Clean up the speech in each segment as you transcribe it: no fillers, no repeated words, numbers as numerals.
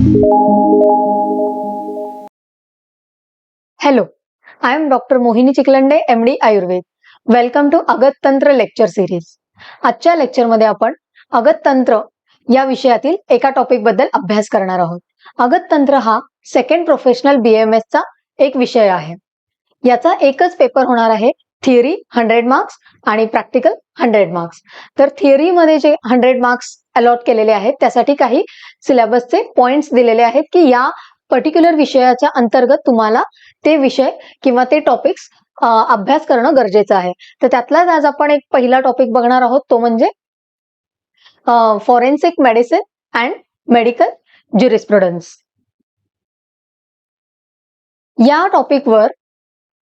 Hello, I am Dr. Mohini Chikhlande, MD Ayurveda. Welcome to अगततंत्र lecture series. आजच्या लेक्चरमध्ये आपण अगततंत्र या विषयातील एका टॉपिक बद्दल अभ्यास करणार आहोत. अगततंत्र हा सेकंड प्रोफेशनल BAMS चा एक विषय आहे. याचा एकच पेपर होणार आहे, थिअरी 100 मार्क्स आणि प्रॅक्टिकल 100 मार्क्स. तर थिअरी मध्ये जे 100 मार्क्स अलॉट केलेले आहेत त्यासाठी काही सिलेबसचे पॉइंट्स दिलेले आहेत की या पर्टिक्युलर विषयाच्या अंतर्गत तुम्हाला ते विषय किंवा ते टॉपिक्स अभ्यास करणं गरजेचं आहे. तर त्यातलाच आज आपण एक पहिला टॉपिक बघणार आहोत, तो म्हणजे फॉरेन्सिक मेडिसिन अँड मेडिकल ज्युरिस्प्रुडन्स. या टॉपिकवर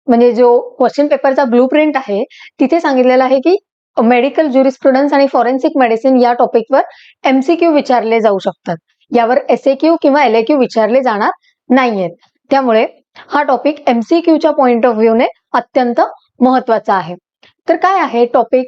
म्हणजे जो क्वेश्चन पेपरचा ब्लूप्रिंट आहे तिथे सांगितलेलं आहे की मेडिकल ज्युरिस्प्रुडन्स आणि फॉरेन्सिक मेडिसिन या टॉपिकवर MCQ विचारले जाऊ शकतात. यावर SAQ किंवा LAQ विचारले जाणार नाहीयेत. त्यामुळे हा टॉपिक MCQच्या पॉइंट ऑफ व्ह्यूने अत्यंत महत्वाचा आहे. तर काय आहे टॉपिक?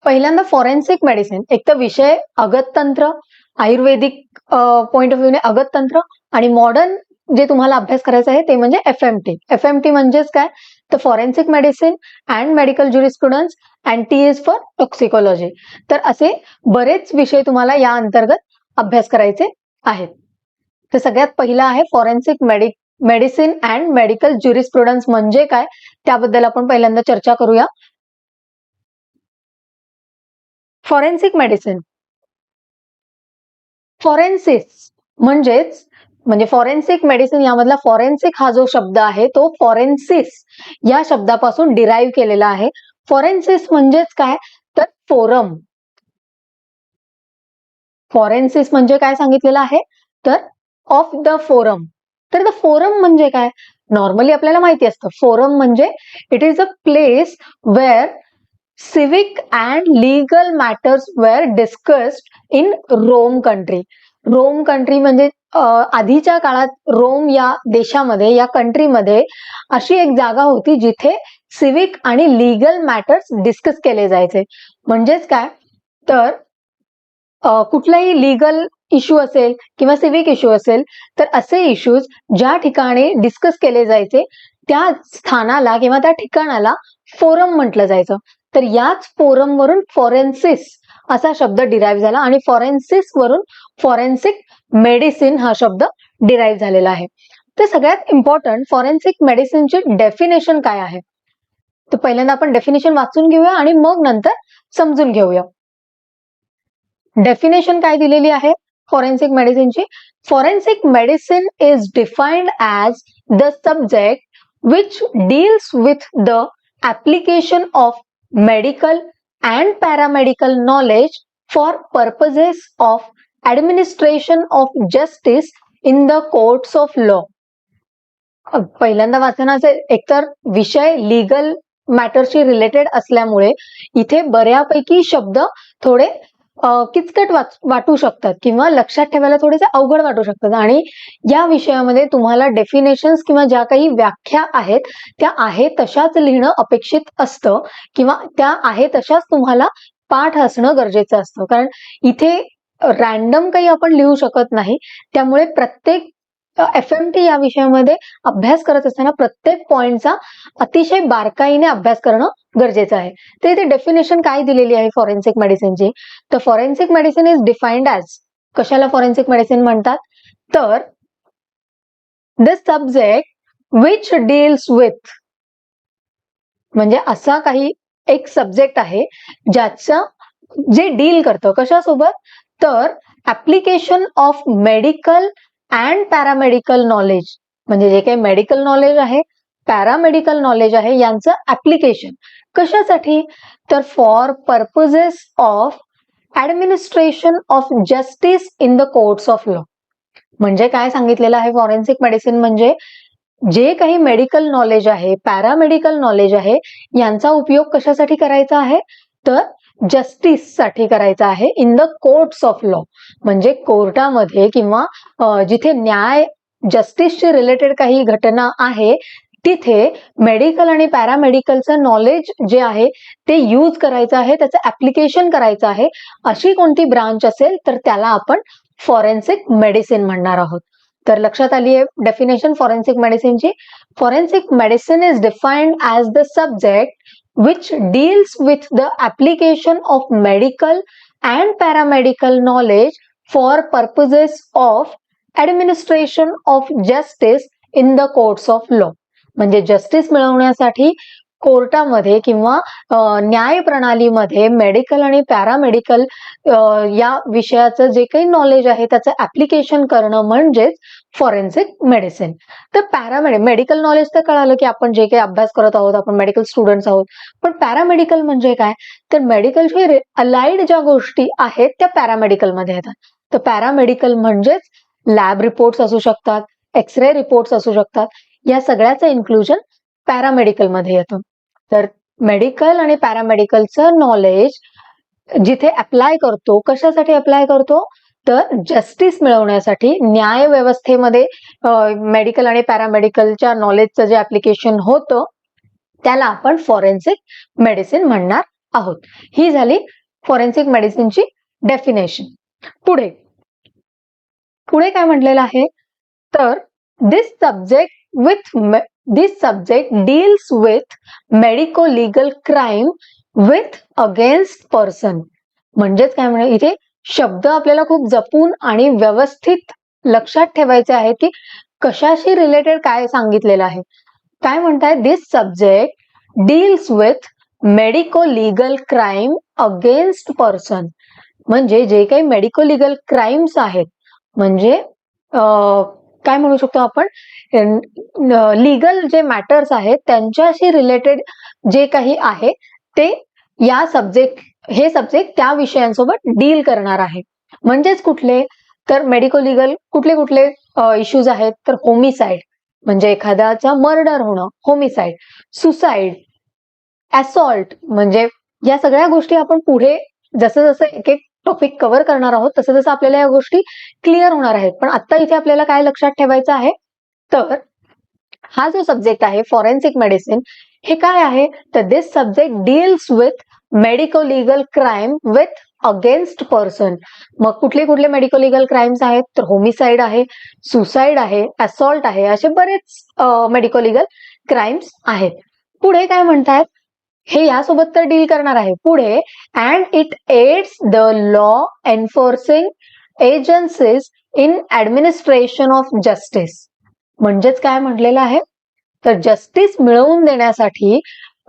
पहिल्यांदा फॉरेन्सिक मेडिसिन, एक तर विषय अगततंत्र, आयुर्वेदिक पॉइंट ऑफ व्ह्यूने अगततंत्र, आणि मॉडर्न जे तुम्हाला अभ्यास करायचा आहे ते म्हणजे FMT. FMT म्हणजेच काय? तर forensic medicine and medical jurisprudence, and T is for toxicology. तर असे बरेच विषय तुम्हाला या अंतर्गत अभ्यास करायचे आहेत. तर सगळ्यात पहिला आहे फॉरेन्सिक मेडिसिन अँड मेडिकल ज्युरिस्प्रुडन्स म्हणजे काय, त्याबद्दल आपण पहिल्यांदा चर्चा करूया. फॉरेन्सिक मेडिसिन, फॉरेन्सिस म्हणजे फॉरेन्सिक मेडिसिन यामधला फॉरेन्सिक हा जो शब्द आहे तो फॉरेन्सिस या शब्दापासून डिराईव्ह केलेला आहे. फॉरेन्सिस म्हणजेच काय, तर फोरम. फॉरेन्सिस म्हणजे काय सांगितलेलं आहे, तर ऑफ द फोरम. तर द फोरम म्हणजे काय? नॉर्मली आपल्याला माहिती असतं, फोरम म्हणजे it is a place where civic and legal matters were discussed in Rome country. Rome country म्हणजे आधीच्या काळात रोम या देशामध्ये, या कंट्रीमध्ये अशी एक जागा होती जिथे सिविक आणि लीगल मॅटर्स डिस्कस केले जायचे. म्हणजेच काय, तर कुठलाही लीगल इश्यू असेल किंवा सिविक इश्यू असेल तर असे इश्यूज ज्या ठिकाणी डिस्कस केले जायचे त्या स्थानाला किंवा त्या ठिकाणाला फोरम म्हटलं जायचं. तर याच फोरम वरून फॉरेन्सिस असा शब्द डिराईव्ह झाला आणि फॉरेन्सिस वरून फॉरेन्सिक मेडिसिन हा शब्द डिराईव्ह झालेला आहे. तर सगळ्यात इम्पॉर्टंट फॉरेन्सिक मेडिसिनची डेफिनेशन काय आहे, तर पहिल्यांदा आपण डेफिनेशन वाचून घेऊया आणि मग नंतर समजून घेऊया. डेफिनेशन काय दिलेली आहे फॉरेन्सिक मेडिसिनची? Forensic medicine is defined as the subject which deals with the application of medical and paramedical knowledge for purposes of administration of justice in the courts of law. पहिल्यांदा वाचनाचे एकतर विषय लीगल मॅटरशी related असल्यामुळे इथे बऱ्यापैकी शब्द थोडे किचकट वाटू शकतात किंवा लक्षात ठेवायला थोडेसे अवघड वाटू शकतात, आणि या विषयामध्ये तुम्हाला डेफिनेशन्स किंवा ज्या काही व्याख्या आहेत त्या आहे तशाच लिहिणं अपेक्षित असतं किंवा त्या आहे तशाच तुम्हाला पाठ असणं गरजेचं असतं, कारण इथे रॅन्डम काही आपण लिहू शकत नाही. त्यामुळे प्रत्येक FMT या विषयामध्ये अभ्यास करत असताना प्रत्येक पॉइंटचा अतिशय बारकाईने अभ्यास करणं गरजेचं आहे. तर इथे डेफिनेशन काय दिलेली आहे फॉरेन्सिक मेडिसिनची, तर forensic medicine is defined as, कशाला फॉरेन्सिक मेडिसिन म्हणतात, तर the subject which deals with, म्हणजे असा काही एक सब्जेक्ट आहे ज्याचं जे डील करतं कशासोबत, तर application of medical and paramedical knowledge, म्हणजे जे काही मेडिकल नॉलेज आहे, पॅरामेडिकल नॉलेज आहे, यांचं ऍप्लिकेशन कशासाठी, तर for purposes of administration of justice in the courts of law. म्हणजे काय सांगितलेलं आहे फॉरेन्सिक मेडिसिन म्हणजे जे काही मेडिकल नॉलेज आहे, पॅरामेडिकल नॉलेज आहे, यांचा उपयोग कशासाठी करायचा आहे, तर जस्टिस साठी करायचा आहे in the courts of law. म्हणजे कोर्टामध्ये किंवा जिथे न्याय जस्टिसशी रिलेटेड काही घटना आहे तिथे मेडिकल आणि पॅरामेडिकलचं नॉलेज जे आहे ते यूज करायचं आहे, त्याचं ऍप्लिकेशन करायचं आहे. अशी कोणती ब्रांच असेल तर त्याला आपण फॉरेन्सिक मेडिसिन म्हणणार आहोत. तर लक्षात आली आहे डेफिनेशन फॉरेन्सिक मेडिसिनची. Forensic medicine is defined as the subject which deals with the application of medical and paramedical knowledge for purposes of administration of justice in the courts of law. म्हणजे justice मिळवण्यासाठी कोर्टामध्ये किंवा न्याय प्रणालीमध्ये medical आणि paramedical या विषयाचं जे काही नॉलेज आहे त्याचं ऍप्लिकेशन करणं म्हणजेच फॉरेन्सिक मेडिसिन. तर मेडिकल नॉलेज तर कळालं की आपण जे काही अभ्यास करत आहोत, आपण मेडिकल स्टुडंट्स आहोत. पण पॅरामेडिकल म्हणजे काय, तर मेडिकलचे अलाइड ज्या गोष्टी आहेत त्या पॅरामेडिकल मध्ये येतात. तर पॅरामेडिकल म्हणजेच लॅब रिपोर्ट्स असू शकतात, एक्सरे रिपोर्ट्स असू शकतात, या सगळ्याचं इन्क्लुजन पॅरामेडिकल मध्ये येतं. तर मेडिकल आणि पॅरामेडिकलचं नॉलेज जिथे अप्लाय करतो, कशासाठी अप्लाय करतो, तर जस्टिस मिळवण्यासाठी न्याय व्यवस्थेमध्ये मेडिकल आणि पॅरामेडिकलच्या नॉलेजचं जे ऍप्लिकेशन होतं त्याला आपण फॉरेन्सिक मेडिसिन म्हणणार आहोत. ही झाली फॉरेन्सिक मेडिसिनची डेफिनेशन. पुढे काय म्हटलेलं आहे, तर this subject deals with medico legal crime with against person. म्हणजेच काय म्हणे, इथे शब्द आपल्याला खूप जपून आणि व्यवस्थित लक्षात ठेवायचे आहेत की कशाशी रिलेटेड काय सांगितलेलं आहे. काय म्हणताय, this subject deals with medico legal crime against person. म्हणजे जे काही मेडिको लिगल क्राईम्स आहेत, म्हणजे काय म्हणू शकतो आपण, लिगल जे मॅटर्स आहेत त्यांच्याशी रिलेटेड जे काही आहे ते या हे सब्जेक्ट त्या विषयांसोबत डील करणार आहे. म्हणजेच कुठले, तर मेडिको लिगल कुठले इश्यूज आहेत, तर होमिसाइड म्हणजे एखाद्याचा मर्डर होणं, होमिसाइड, सुसाइड, असॉल्ट, म्हणजे या सगळ्या गोष्टी आपण पुढे जसं जसं एक एक टॉपिक कव्हर करणार आहोत तसं तसं आपल्याला या गोष्टी क्लिअर होणार आहेत. पण आता इथे आपल्याला काय लक्षात ठेवायचं आहे, तर हा जो सब्जेक्ट आहे फॉरेन्सिक मेडिसिन, हे काय आहे, तर this subject deals with medico legal crime with against person. मग कुठले मेडिको लिगल क्राईम्स आहेत, तर होमिसाइड आहे, सुसाइड आहे, असॉल्ट आहे, असे बरेच मेडिको लिगल क्राईम्स आहेत. पुढे काय म्हणतात, हे यासोबत तर डील करणार आहे. पुढे and it aids the law enforcing agencies in administration of justice. म्हणजेच काय म्हटलेलं आहे, तर जस्टिस मिळवून देण्यासाठी,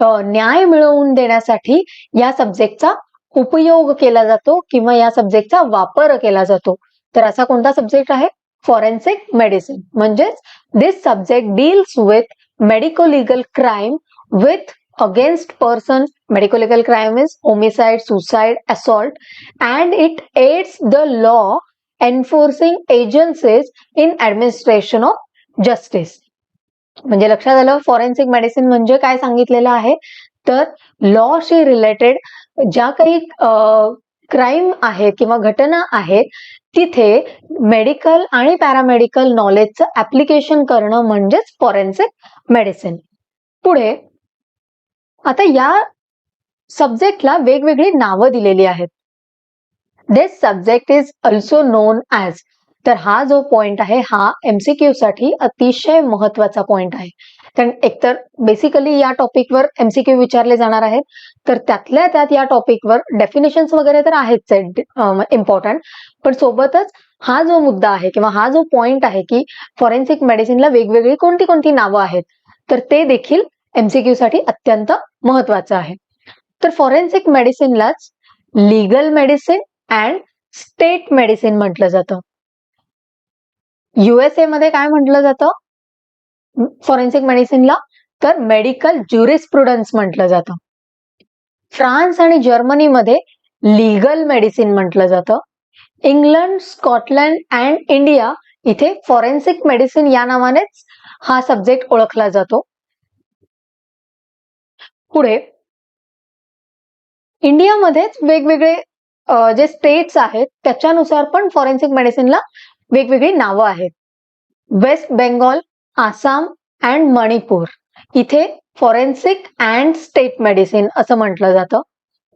न्याय मिळवून देण्यासाठी या सब्जेक्टचा उपयोग केला जातो किंवा या सब्जेक्टचा वापर केला जातो. तर असा कोणता सब्जेक्ट आहे, फॉरेन्सिक मेडिसिन. म्हणजेच this subject deals with medico legal crime with against person. Medical legal crime is homicide, suicide, assault, and it aids the law enforcing agencies in administration of justice. म्हणजे लक्षात आलं, forensic medicine म्हणजे काय सांगितलेलं आहे, तर लॉशी related ज्या काही क्राईम आहे किंवा घटना आहेत तिथे मेडिकल आणि पॅरामेडिकल नॉलेजचं ऍप्लिकेशन करणं म्हणजेच फॉरेन्सिक मेडिसिन. पुढे आता या सब्जेक्टला वेगवेगळी नावं दिलेली आहेत. This subject is also known as. तर हा जो पॉइंट आहे हा एमसीक्यू साठी अतिशय महत्वाचा पॉइंट आहे. कारण एकतर बेसिकली या टॉपिकवर एमसीक्यू विचारले जाणार आहेत, तर त्यातल्या त्यात या टॉपिकवर डेफिनेशन्स वगैरे तर आहेच इम्पॉर्टंट, पण सोबतच हा जो मुद्दा आहे किंवा हा जो पॉइंट आहे की फॉरेन्सिक मेडिसिनला वेगवेगळी कोणती नावं आहेत, तर ते देखील एमसीक्यू साठी अत्यंत महत्वाचं आहे. तर फॉरेन्सिक मेडिसिनलाच legal medicine and state medicine म्हटलं जातं. युएसए मध्ये काय म्हटलं जातं फॉरेन्सिक मेडिसिनला, तर मेडिकल ज्युरिस्प्रुडन्स म्हटलं जातं. फ्रान्स आणि जर्मनीमध्ये लीगल मेडिसिन म्हटलं जातं. इंग्लंड, स्कॉटलंड अँड इंडिया इथे फॉरेन्सिक मेडिसिन या नावानेच हा सब्जेक्ट ओळखला जातो. पुढे इंडियामध्येच वेगवेगळे जे स्टेट्स आहेत त्याच्यानुसार पण फॉरेन्सिक मेडिसिनला वेगवेगळी नावं आहेत. वेस्ट बेंगॉल, आसाम अँड मणिपूर इथे फॉरेन्सिक अँड स्टेट मेडिसिन असं म्हटलं जातं.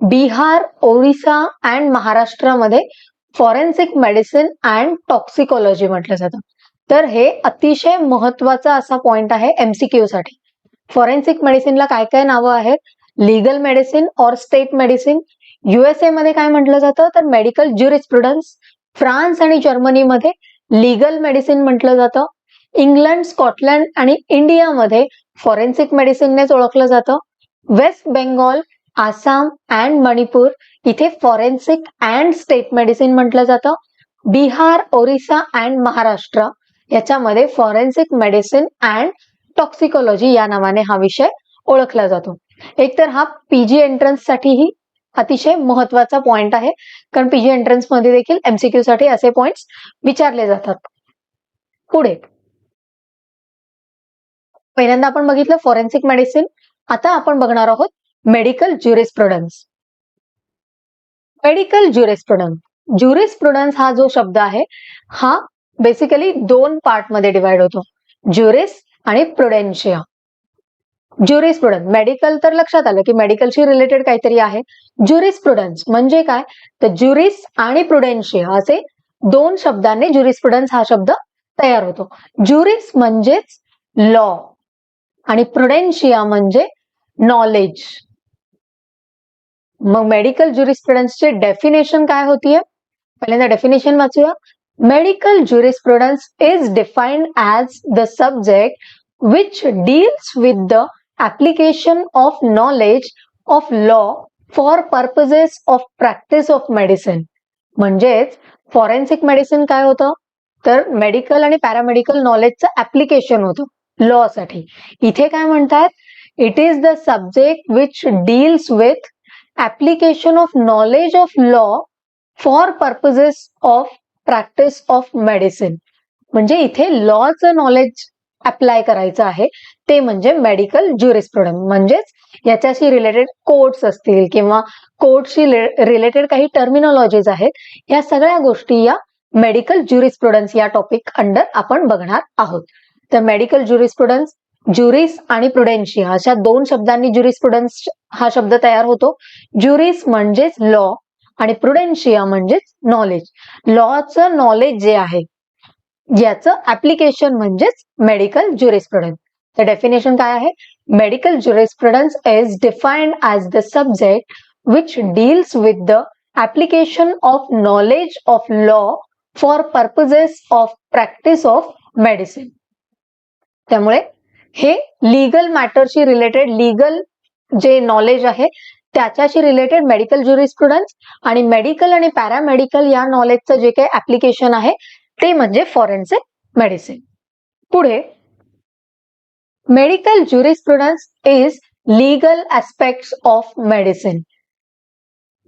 बिहार, ओडिसा अँड महाराष्ट्रामध्ये फॉरेन्सिक मेडिसिन अँड टॉक्सिकोलॉजी म्हटलं जातं. तर हे अतिशय महत्वाचा असा पॉइंट आहे MCQ साठी. फॉरेन्सिक मेडिसिनला काय काय नावं आहेत? लीगल मेडिसिन और स्टेट मेडिसिन. USA मध्ये काय म्हटलं जातं? तर मेडिकल ज्युरिस्प्रुडन्स. फ्रान्स आणि जर्मनीमध्ये लीगल मेडिसिन म्हटलं जातं. इंग्लंड, स्कॉटलंड आणि इंडियामध्ये फॉरेन्सिक मेडिसिननेच ओळखलं जातं. वेस्ट बेंगॉल, आसाम अँड मणिपूर इथे फॉरेन्सिक अँड स्टेट मेडिसिन म्हटलं जातं. बिहार, ओरिसा अँड महाराष्ट्र याच्यामध्ये फॉरेन्सिक मेडिसिन अँड टॉक्सिकोलॉजी या नावाने हा विषय ओळखला जातो. एकतर हा PG एंट्रन्स साठीही अतिशय महत्वाचा पॉइंट आहे, कारण PG एंट्रन्स मध्ये देखील MCQ साठी असे पॉइंट्स विचारले जातात. पुढे पहिल्यांदा आपण बघितलं फॉरेन्सिक मेडिसिन. आता आपण बघणार आहोत मेडिकल ज्युरिस्प्रुडन्स. मेडिकल ज्युरिस्प्रुडन्स. ज्युरिस्प्रुडन्स हा जो शब्द आहे हा बेसिकली दोन पार्ट मध्ये डिवाइड होतो, ज्युरिस आणि प्रुडेन्शिया. ज्युरिस्प्रुडन्स मेडिकल तर लक्षात आलं की मेडिकलशी रिलेटेड काहीतरी आहे. ज्युरिस्प्रुडन्स म्हणजे काय? तर ज्युरिस आणि प्रुडेन्शिया असे दोन शब्दांनी ज्युरिस्प्रुडन्स हा शब्द तयार होतो. ज्युरिस म्हणजेच लॉ आणि प्रुडेन्शिया म्हणजे नॉलेज. मग मेडिकल ज्युरिस्प्रुडन्सचे डेफिनेशन काय होतीये? पहिल्यांदा डेफिनेशन वाचूया. Medical jurisprudence is defined as the subject which deals with the application of knowledge of law for purposes of practice of medicine. म्हणजेच फॉरेन्सिक मेडिसिन काय होतं? तर मेडिकल आणि पॅरामेडिकल नॉलेजचं ऍप्लिकेशन होतं लॉ साठी. इथे काय म्हणतात? It is the subject which deals with application of knowledge of law for purposes of practice of medicine. म्हणजे इथे लॉचं नॉलेज अप्लाय करायचं आहे ते म्हणजे मेडिकल ज्युरिस्प्रुडन्स. म्हणजेच याच्याशी रिलेटेड कोड्स असतील किंवा कोडशी रिलेटेड काही टर्मिनॉलॉजीज आहेत, या सगळ्या गोष्टी या मेडिकल ज्युरिस्प्रुडन्स या टॉपिक अंडर आपण बघणार आहोत. तर मेडिकल ज्युरिस्प्रुडन्स, ज्युरिस आणि प्रुडेन्शिया अशा दोन शब्दांनी ज्युरिस्प्रुडन्स हा शब्द तयार होतो. ज्युरिस म्हणजेच लॉ आणि प्रुडेन्शिया म्हणजेच नॉलेज. लॉचं नॉलेज जे आहे याचं ऍप्लिकेशन म्हणजेच मेडिकल ज्युरिस्प्रुडन्स. तर डेफिनेशन काय आहे? Medical jurisprudence is defined as the subject which deals with the application of knowledge of law for purposes of practice of medicine. त्यामुळे हे लीगल मॅटरशी रिलेटेड, लीगल जे नॉलेज आहे त्याच्याशी रिलेटेड मेडिकल ज्युरिस्प्रुडन्स, आणि मेडिकल आणि पॅरामेडिकल या नॉलेजचं जे काही ऍप्लिकेशन आहे ते म्हणजे फॉरेन्सिक मेडिसिन. पुढे medical jurisprudence is legal aspects of medicine.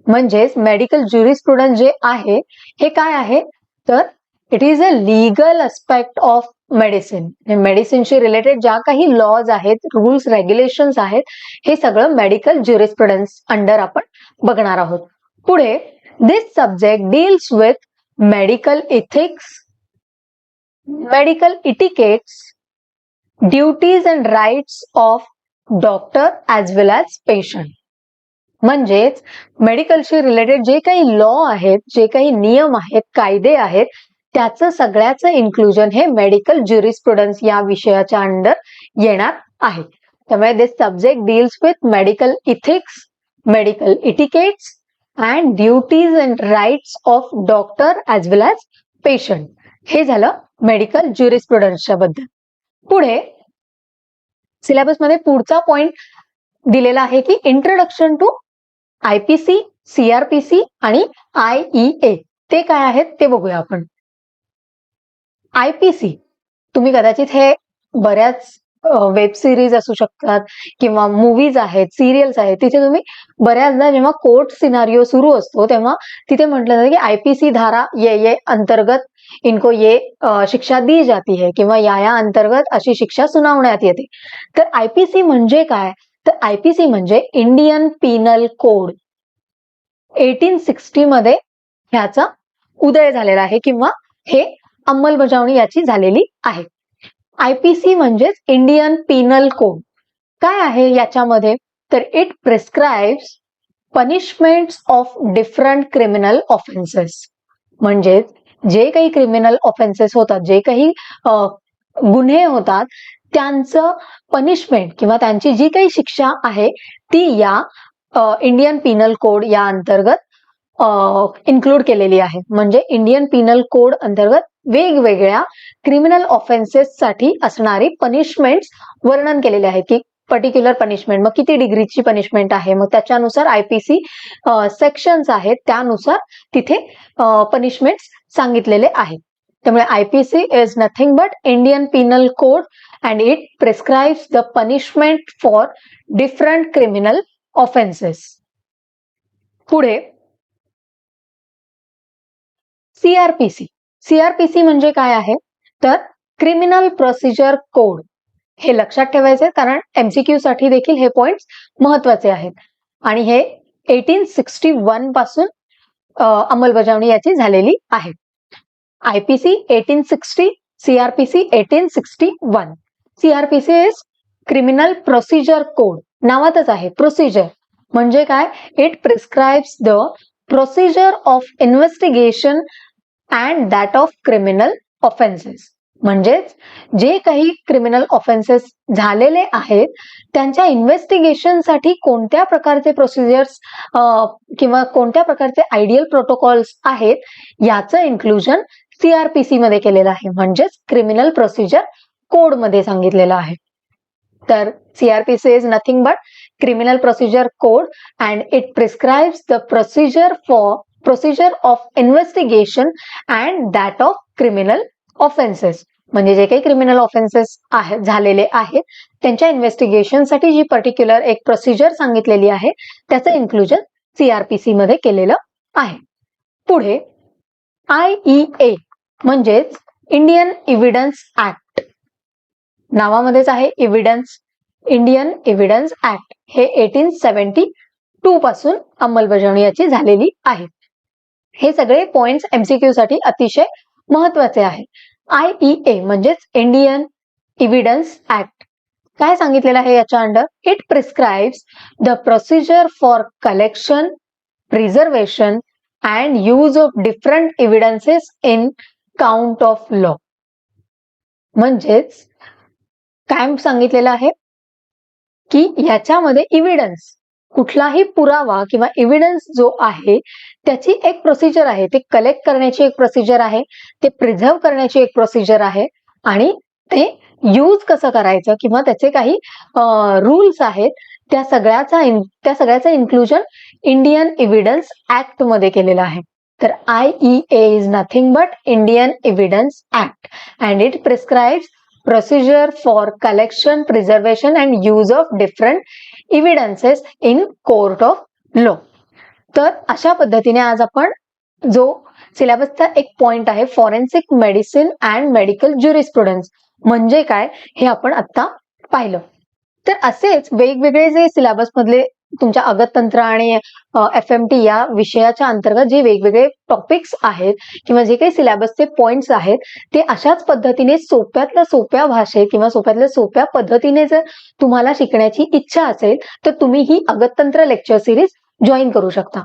म्हणजेच मेडिकल ज्युरिस्प्रुडन्स जे आहे हे काय आहे? तर it is a legal aspect of medicine. मेडिसिनशी रिलेटेड ज्या काही लॉज आहेत, रूल्स, रेग्युलेशन्स आहेत, हे सगळं मेडिकल ज्युरिस्प्रुडन्स अंडर आपण बघणार आहोत. पुढे this subject deals with medical ethics, medical etiquettes, duties and rights of doctor as well as patient. म्हणजेच मेडिकलशी रिलेटेड जे काही लॉ आहेत, जे काही नियम आहेत, कायदे आहेत, त्याचं सगळ्याचं इन्क्लुजन हे मेडिकल ज्युरिस्प्रुडन्स या विषयाच्या अंडर येणार आहे. त्यामुळे this subject deals with medical ethics, medical etiquettes and duties and rights of doctor as well as patient. हे झालं मेडिकल ज्युरिस्प्रुडन्सच्या बद्दल. पुढे सिलेबस मध्ये पुढचा पॉइंट दिलेला आहे की इंट्रोडक्शन टू IPC, CRPC आणि IEA. ते काय आहेत ते बघूया आपण. IPC तुम्ही कदाचित हे बऱ्याच वेब सिरीज असू शकतात किंवा मूवीज आहेत, सिरियल्स आहेत, तिथे तुम्ही बऱ्याचदा जेव्हा कोर्ट सिनारिओ सुरू असतो तेव्हा तिथे म्हटलं जातं की IPC धारा ये अंतर्गत इनको ये शिक्षा दी जाती है किंवा या अंतर्गत अशी शिक्षा सुनावण्यात येते. तर IPC म्हणजे काय? तर IPC म्हणजे इंडियन पिनल कोड. 1860 मध्ये ह्याचा उदय झालेला आहे किंवा हे अंमलबजावणी याची झालेली आहे. IPC म्हणजेच इंडियन पिनल कोड. काय आहे याच्यामध्ये? तर it prescribes punishments of different criminal offences. म्हणजेच जे काही क्रिमिनल ऑफेन्सेस होतात, जे काही गुन्हे होतात, त्यांचं पनिशमेंट किंवा त्यांची जी काही शिक्षा आहे ती या इंडियन पिनल कोड या अंतर्गत इन्क्लूड केलेली आहे. म्हणजे इंडियन पिनल कोड अंतर्गत वेगवेगळ्या क्रिमिनल ऑफेन्सेस साठी असणारी पनिशमेंट्स वर्णन केलेले आहे की पर्टिक्युलर पनिशमेंट, मग किती डिग्रीची पनिशमेंट आहे, मग त्याच्यानुसार आयपीसी सेक्शन्स आहेत, त्यानुसार तिथे पनिशमेंट्स सांगितलेले आहेत. त्यामुळे IPC is nothing but Indian Pinal code and it prescribes the punishment for different criminal offences. पुढे सीआरपीसी. सीआरपीसी म्हणजे काय आहे तर क्रिमिनल प्रोसिजर कोड. हे लक्षात ठेवायचे कारण एमसीक्यू साठी देखील हे पॉइंट्स महत्वाचे आहेत. आणि हे 1861 पासून अंमलबजावणी याची झालेली आहे. IPC 1860, CrPC 1861. CrPC is criminal procedure code. नावातच आहे प्रोसिजर म्हणजे काय, it prescribes the procedure of investigation and that of criminal offences. म्हणजेच जे काही क्रिमिनल ऑफेन्सेस झालेले आहेत त्यांच्या इन्व्हेस्टिगेशनसाठी कोणत्या प्रकारचे प्रोसिजर्स किंवा कोणत्या प्रकारचे आयडियल प्रोटोकॉल्स आहेत याचं इन्क्लुजन सीआरपीसी मध्ये केलेलं आहे. म्हणजेच क्रिमिनल प्रोसिजर कोड मध्ये सांगितलेलं आहे. तर CrPC is nothing but criminal procedure code and it prescribes the procedure of investigation and that of criminal offences. म्हणजे जे काही क्रिमिनल ऑफेन्सेस झालेले आहेत त्यांच्या इन्व्हेस्टिगेशनसाठी जी पर्टिक्युलर एक प्रोसिजर सांगितलेली आहे त्याचं इन्क्लुजन सीआरपीसी मध्ये केलेलं आहे. पुढे IEA म्हणजेच इंडियन एव्हिडन्स ऍक्ट. नावामध्येच आहे एव्हिडन्स. इंडियन एव्हिडन्स ऍक्ट हे 1872 पासून अंमलबजावणी याची झालेली आहे. हे सगळे पॉइंट्स एमसीक्यू साठी अतिशय महत्वाचे आहेत. IEA म्हणजेच इंडियन एव्हिडन्स ऍक्ट काय सांगितलेलं आहे याच्या under, it prescribes the procedure for collection, preservation and use of different evidences in count of law. म्हणजेच काय सांगितलेलं आहे की याच्यामध्ये एव्हिडन्स, कुठलाही पुरावा किंवा एव्हिडन्स जो आहे त्याची एक प्रोसिजर आहे, ते कलेक्ट करण्याची एक प्रोसिजर आहे, ते प्रिझर्व करण्याची एक प्रोसिजर आहे आणि ते यूज कसं करायचं किंवा त्याचे काही रूल्स आहेत त्या सगळ्याचं इन्क्लुजन इंडियन एव्हिडन्स ऍक्ट मध्ये केलेलं आहे. तर IEA is nothing but Indian evidence act and it prescribes procedure for collection, preservation and use of different evidences in court of law. तर अशा पद्धतीने आज आपण जो सिलेबसचा एक पॉइंट आहे फॉरेन्सिक मेडिसिन अँड मेडिकल ज्युरिस्प्रुडन्स म्हणजे काय हे आपण आता पाहिलं. तर असेच वेगवेगळे जे सिलेबस मधले तुमच्या अगततंत्र आणि FMT या विषयाच्या अंतर्गत जे वेगवेगळे टॉपिक्स आहेत किंवा जे काही सिलेबसचे पॉइंट्स आहेत ते अशाच पद्धतीने सोप्यातल्या सोप्या भाषेत किंवा सोप्यातल्या सोप्या पद्धतीने जर तुम्हाला शिकण्याची इच्छा असेल तर तुम्ही ही अगततंत्र लेक्चर सिरीज जॉईन करू शकता.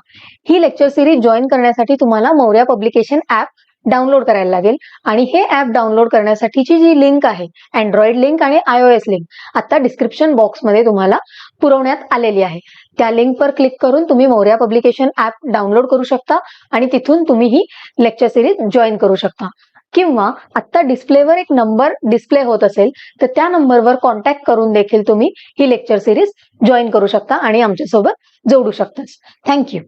ही लेक्चर सिरीज जॉईन करण्यासाठी तुम्हाला मौर्या पब्लिकेशन ऍप डाउनलोड करायला लागेल आणि हे ऍप डाउनलोड करण्यासाठीची जी लिंक आहे अँड्रॉइड लिंक आणि iOS लिंक आता डिस्क्रिप्शन बॉक्समध्ये तुम्हाला पुरवण्यात आलेली आहे. त्या लिंकवर क्लिक करून तुम्ही मौर्या पब्लिकेशन ऍप डाउनलोड करू शकता आणि तिथून तुम्ही ही लेक्चर सिरीज जॉईन करू शकता. किंवा आता डिस्प्लेवर एक नंबर डिस्प्ले होत असेल तर त्या नंबरवर कॉन्टॅक्ट करून देखील तुम्ही ही लेक्चर सिरीज जॉईन करू शकता आणि आमच्यासोबत जोडू शकता. थँक्यू.